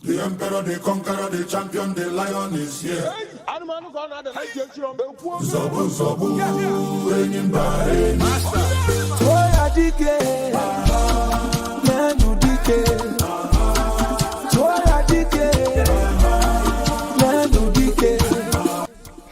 The emperor, the conqueror, the champion, the lion is here. Zobu, zobu, engine by Toya dike, nenu dike. Toya dike, nenu dike.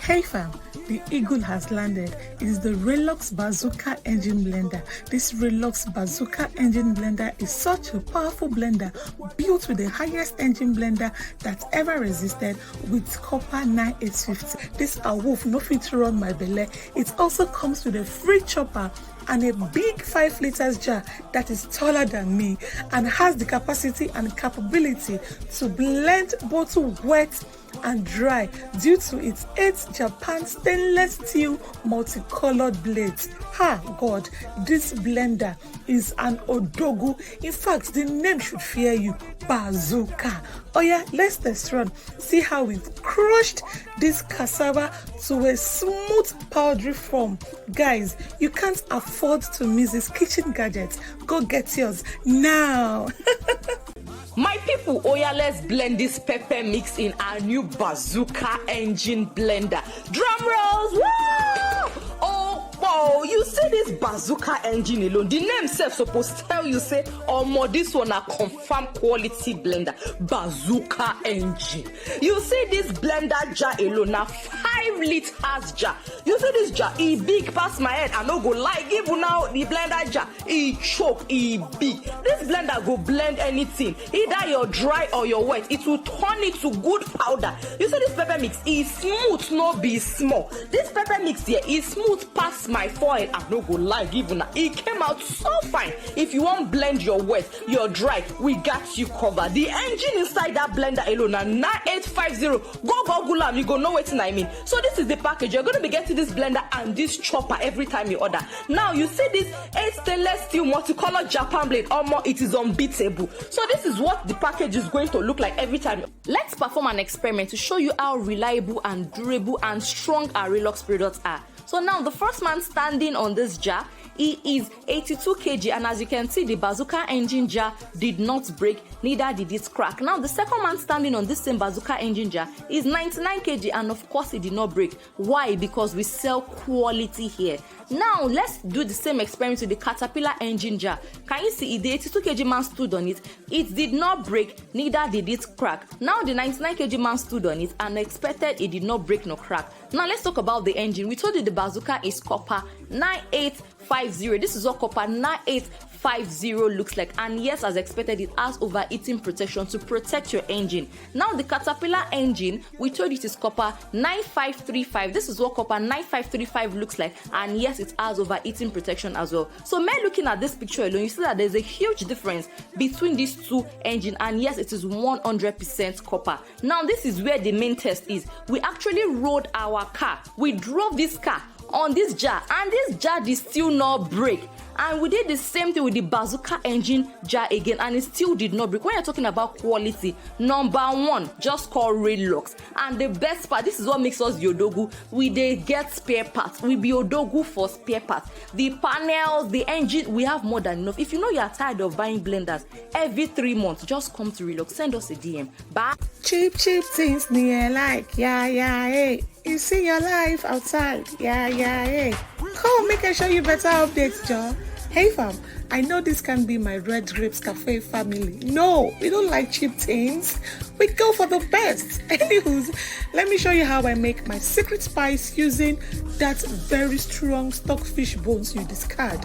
Hey fam, the eagle has landed. It is the Raylux Bazooka-Engine blender. This Raylux Bazooka-Engine blender is such a powerful blender, built with the highest engine blender that ever existed with copper 9850. This a wolf no fit run my belly. It also comes with a free chopper and a big 5 liters jar that is taller than me and has the capacity and capability to blend both wet and dry due to its 8 Japan stainless steel multicolored blades. God, this blender is an odogu. In fact, the name should fear you. Bazooka. Oh yeah, let's test run. See how we've crushed this cassava to a smooth powdery form. Guys, you can't afford to miss this kitchen gadget. Go get yours now. My people, let's blend this pepper mix in our new Bazooka-Engine blender. Drum rolls! Woo! Oh, you see this Bazooka-Engine alone, the name self supposed to tell you say, this one a confirmed quality blender, Bazooka-Engine. You see this blender jar alone, now 5 liters jar. You see this jar, it big past my head. I no go lie, give you now the blender jar, it choke, it big. This blender go blend anything, either you're dry or you're wet. It will turn it to good powder. You see this pepper mix is smooth, no be small. This pepper mix here is smooth past my forehead. I no go lie, even it came out so fine. If you want blend your wet, your dry, we got you covered. The engine inside that blender alone na 9850. Go Google am, you go know what I mean. So this is the package. You're going to be getting this blender and this chopper every time you order. Now you see this 8 stainless steel multicolored Japan blade. It is unbeatable. So this is what the package is going to look like every time. Let's perform an experiment to show you how reliable and durable and strong our Raylux products are. So now the first man standing on this jar, he is 82 kg, and as you can see, the Bazooka-Engine jar did not break, neither did it crack. Now the second man standing on this same Bazooka-Engine jar is 99 kg, and of course it did not break. Why? Because we sell quality here. Now let's do the same experiment with the Caterpillar engine jar. Can you see it? The 82 kg man stood on it. It did not break, neither did it crack. Now the 99 kg man stood on it and expected it did not break nor crack. Now let's talk about the engine. We told you the Bazooka is copper 9850. This is what copper 9850 looks like, and yes, as expected, it has overheating protection to protect your engine. Now the Caterpillar engine, we told you it is copper 9535. This is what copper 9535 looks like, and yes, it has overheating protection as well. So men looking at this picture alone, you see that there's a huge difference between these two engines, and yes, it is 100% copper. Now this is where the main test is. We actually rode our car, we drove this car on this jar, and this jar did still not break. And we did the same thing with the Bazooka-Engine jar again, and it still did not break. When you're talking about quality, number one, just call Raylux. And the best part, this is what makes us the odogu. We they get spare parts. We be odogu for spare parts. The panels, the engine, we have more than enough. If you know you're tired of buying blenders every 3 months, just come to Raylux. Send us a DM. Bye. Cheap things near like hey. You see your life outside, hey. Come, make sure you better updates, John. Hey fam, I know this can be my Red Grapes Cafe family. No, we don't like cheap things. We go for the best. Anywho's, let me show you how I make my secret spice using that very strong stockfish bones you discard.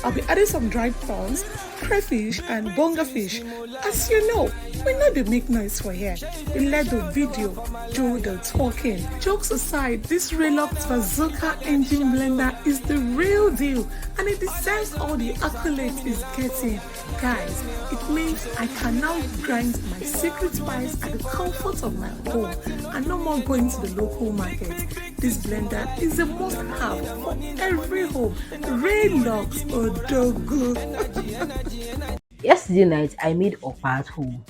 I'll be adding some dried prawns, crayfish, and bonga fish. As you know, we know they make noise for here. We let the video do the talking. Jokes aside, this Raylux Bazooka-Engine blender is the real deal, and it deserves all the accolades it's getting. Guys, it means I can now grind my secret spice at the comfort of my home and no more going to the local market. This blender is a must-have for every home. Raylux Odogu. Yesterday night, I made okpa at home.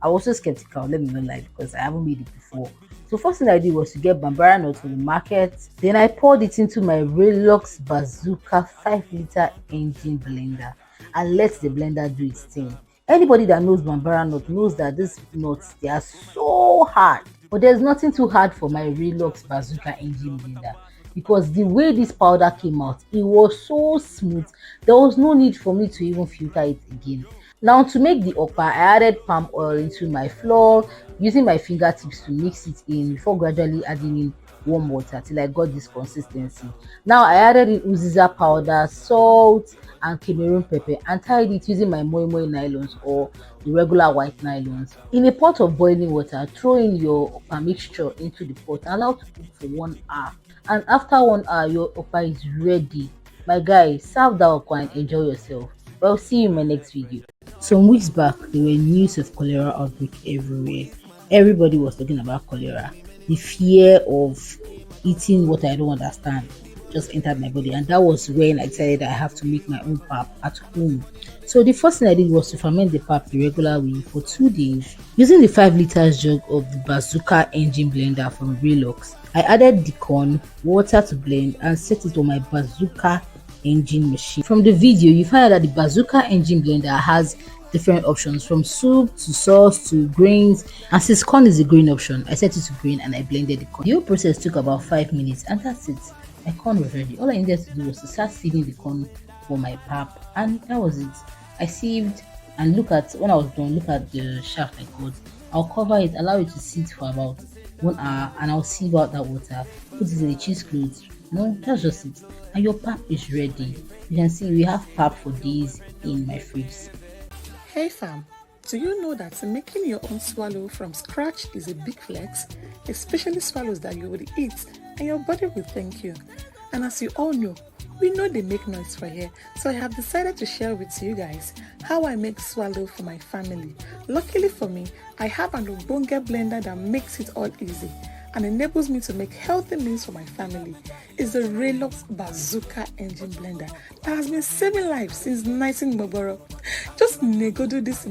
I was so skeptical, let me not lie, because I haven't made it before. So first thing I did was to get bambara nuts from the market. Then I poured it into my Raylux Bazooka 5 liter engine blender and let the blender do its thing. Anybody that knows bambara nut knows that these nuts, they are so hard. But there's nothing too hard for my Raylux Bazooka-Engine blender, because the way this powder came out, it was so smooth. There was no need for me to even filter it again. Now to make the okpa, I added palm oil into my flour, using my fingertips to mix it in before gradually adding in warm water till I got this consistency. Now I added in uziza powder, salt and Cameroon pepper and tied it using my moi moi nylons or the regular white nylons. In a pot of boiling water, throw in your okpa mixture into the pot and allow to cook for 1 hour. And after 1 hour, your okpa is ready. My guy, serve that okpa and enjoy yourself. Well, see you in my next video. Some weeks back, there were news of cholera outbreak everywhere. Everybody was talking about cholera. The fear of eating what I don't understand just entered my body, and that was when I decided I have to make my own pap at home. So the first thing I did was to ferment the pap the regular way for 2 days using the 5 liters jug of the Bazooka-Engine blender from Raylux. I added the corn, water to blend, and set it on my Bazooka-Engine machine. From the video, you find out that the Bazooka-Engine blender has different options from soup to sauce to grains, and since corn is a grain option, I set it to grain and I blended the corn. The whole process took about 5 minutes, and that's it. My corn was ready. All I needed to do was to start feeding the corn for my pap, and that was it. I sieved, and when I was done, look at the shaft I got. I'll cover it, allow it to sit for about 1 hour, and I'll sieve out that water, put it in a cheesecloth. No, that's just it. And your pap is ready. You can see we have pap for days in my fridge. Hey fam, do you know that making your own swallow from scratch is a big flex, especially swallows that you would eat and your body will thank you. And as you all know, we know they make noise for here, so I have decided to share with you guys how I make swallow for my family. Luckily for me, I have an ubonga blender that makes it all easy and enables me to make healthy meals for my family. It's the Raylux Bazooka-Engine blender that has been saving lives since 1900. Just negodo this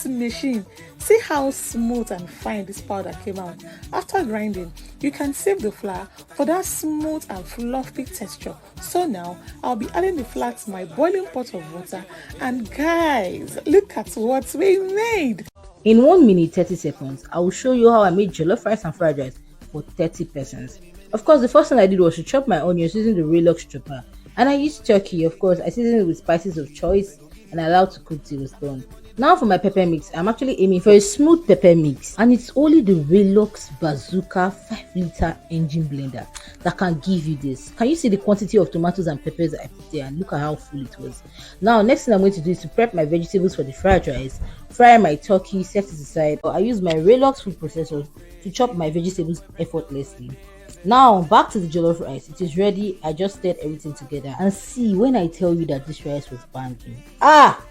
machine. See how smooth and fine this powder came out. After grinding, you can save the flour for that smooth and fluffy texture. So now, I'll be adding the flour to my boiling pot of water, and guys, look at what we made. In 1 minute 30 seconds, I will show you how I made jollof rice and fried rice for 30 persons. Of course, the first thing I did was to chop my onions using the Raylux chopper, and I used turkey. Of course, I seasoned it with spices of choice and I allowed to cook till it's done. Now for my pepper mix, I'm actually aiming for a smooth pepper mix, and it's only the Raylux Bazooka 5 liter engine blender that can give you this. Can you see the quantity of tomatoes and peppers I put there, and look at how full it was. Now next thing I'm going to do is to prep my vegetables for the fried rice, fry my turkey, set it aside. I use my Raylux food processor to chop my vegetables effortlessly. Now back to the jollof rice. It is ready. I just stirred everything together, and see when I tell you that this rice was banging.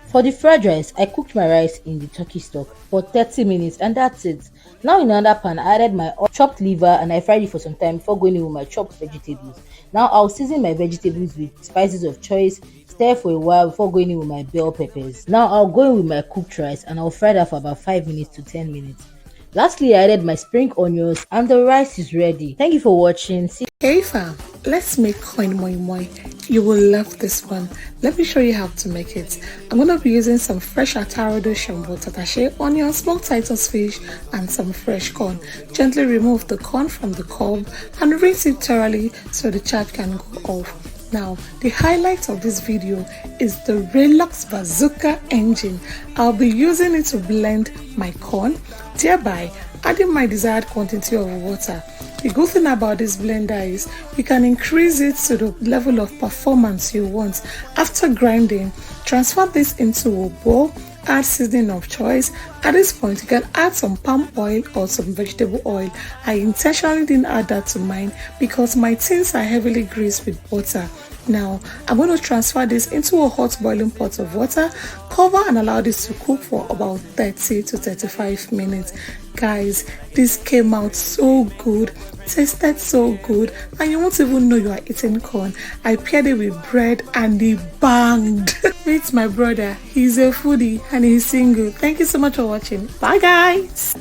For the fried rice, I cooked my rice in the turkey stock for 30 minutes, and that's it. Now in another pan, I added my chopped liver and I fried it for some time before going in with my chopped vegetables. Now I'll season my vegetables with spices of choice, stir for a while before going in with my bell peppers. Now I'll go in with my cooked rice and I'll fry that for about 5 minutes to 10 minutes. Lastly, I added my spring onions and the rice is ready. Thank you for watching. Hey fam, let's make coin moi moi. You will love this one. Let me show you how to make it. I'm going to be using some fresh atarodo shombo, tatache, onion, smoked Titus fish, and some fresh corn. Gently remove the corn from the cob and rinse it thoroughly so the charge can go off. Now, the highlight of this video is the Raylux Bazooka-Engine. I'll be using it to blend my corn, thereby adding my desired quantity of water. The good thing about this blender is you can increase it to the level of performance you want. After grinding, transfer this into a bowl, add seasoning of choice. At this point, you can add some palm oil or some vegetable oil. I intentionally didn't add that to mine because my tins are heavily greased with butter. Now, I'm going to transfer this into a hot boiling pot of water, cover and allow this to cook for about 30 to 35 minutes. Guys, this came out so good, tasted so good, and you won't even know you are eating corn. I paired it with bread and it banged. Meet my brother, he's a foodie and he's single. Thank you so much for watching. Bye guys.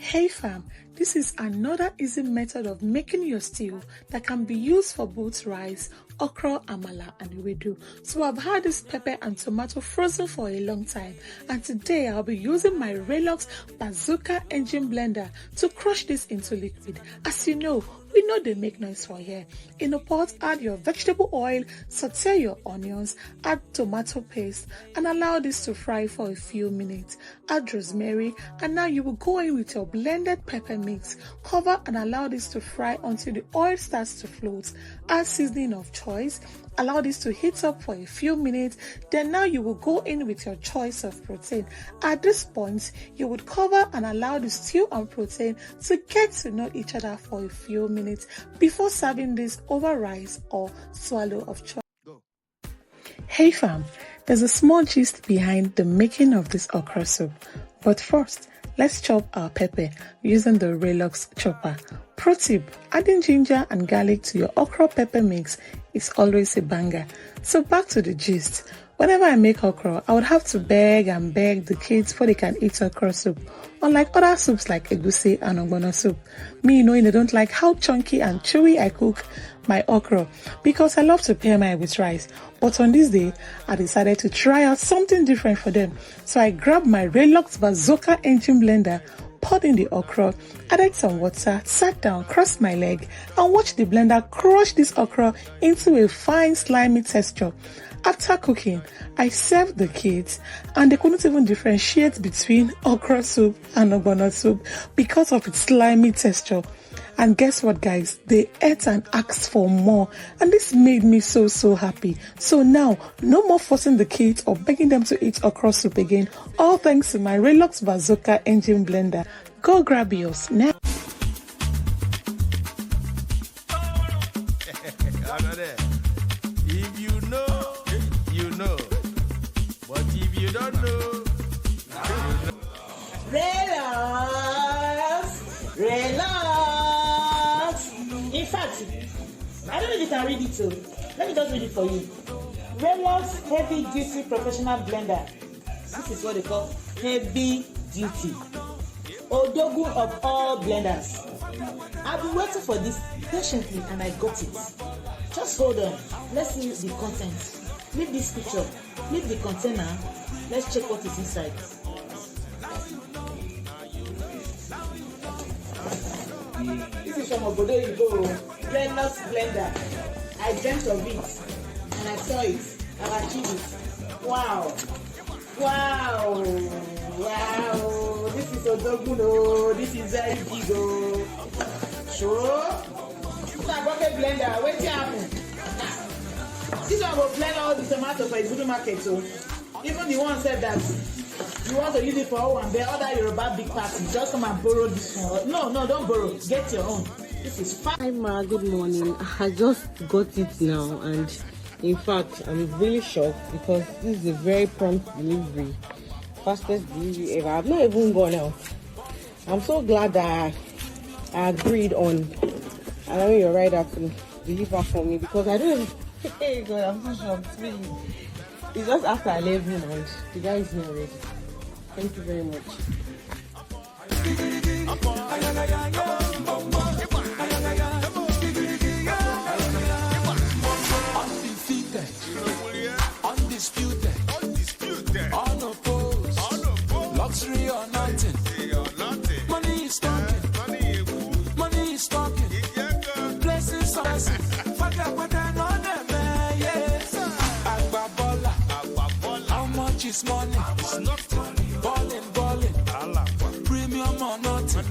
Hey fam, this is another easy method of making your stew that can be used for both rice okra, amala, and ewedu. So I've had this pepper and tomato frozen for a long time, and today I'll be using my Raylux Bazooka-Engine blender to crush this into liquid. As you know, we know they make noise for here. In a pot, add your vegetable oil, saute your onions, add tomato paste, and allow this to fry for a few minutes. Add rosemary, and now you will go in with your blended pepper mix. Cover and allow this to fry until the oil starts to float. Add seasoning of choice. Allow this to heat up for a few minutes. Then now you will go in with your choice of protein. At this point, you would cover and allow the stew and protein to get to know each other for a few minutes before serving this over rice or swallow of choice. Hey fam, there's a small gist behind the making of this okra soup. But first, let's chop our pepper using the Raylux chopper. Pro tip, adding ginger and garlic to your okra pepper mix is always a banger. So back to the gist. Whenever I make okra, I would have to beg and beg the kids before they can eat okra soup. Unlike other soups like egusi and ogbono soup, me knowing they don't like how chunky and chewy I cook my okra because I love to pair mine with rice. But on this day, I decided to try out something different for them. So I grabbed my Raylux Bazooka-Engine blender, poured in the okra, added some water, sat down, crossed my leg, and watched the blender crush this okra into a fine slimy texture. After cooking, I served the kids, and they couldn't even differentiate between okra soup and ogbono soup because of its slimy texture. And guess what, guys? They ate and asked for more, and this made me so happy. So now, no more forcing the kids or begging them to eat okra soup again, all thanks to my Raylux Bazooka-Engine blender. Go grab yours now. If you know, you know. But if you don't know, you know. Raylux. In fact, I don't know if you can read it too. Let me just read it for you. Raylux Heavy Duty Professional Blender. This is what they call heavy duty. Odogu of all blenders. I've been waiting for this patiently and I got it. Just hold on. Let's see the contents. Leave this picture. Leave the container. Let's check what is inside. This is from Obodo Yibo Raylux blender. I dreamt of it and I saw it. I've achieved it. Wow. Wow. Wow. This is Odoguno. This is very big. Sure. This is a bucket blender. Wait till happen. This one will blend all the tomatoes for a good market. So even the one said that you want to use it for one, the other Yoruba big party, just come and borrow this one. No, don't borrow. Get your own. This is fine. Hi Ma, good morning. I just got it now, and in fact, I'm really shocked because this is a very prompt delivery, fastest delivery ever. I've not even gone out. I'm so glad that I agreed on allowing your rider to deliver for me because I don't. Hey God, I'm so shocked. Really. It's just after 11 and the guy is here already. Thank you very much. Undisputed, unopposed, luxury or nothing. Money is talking, money is talking. Blessings are blessings. How much is money? Balling. Premium or nothing.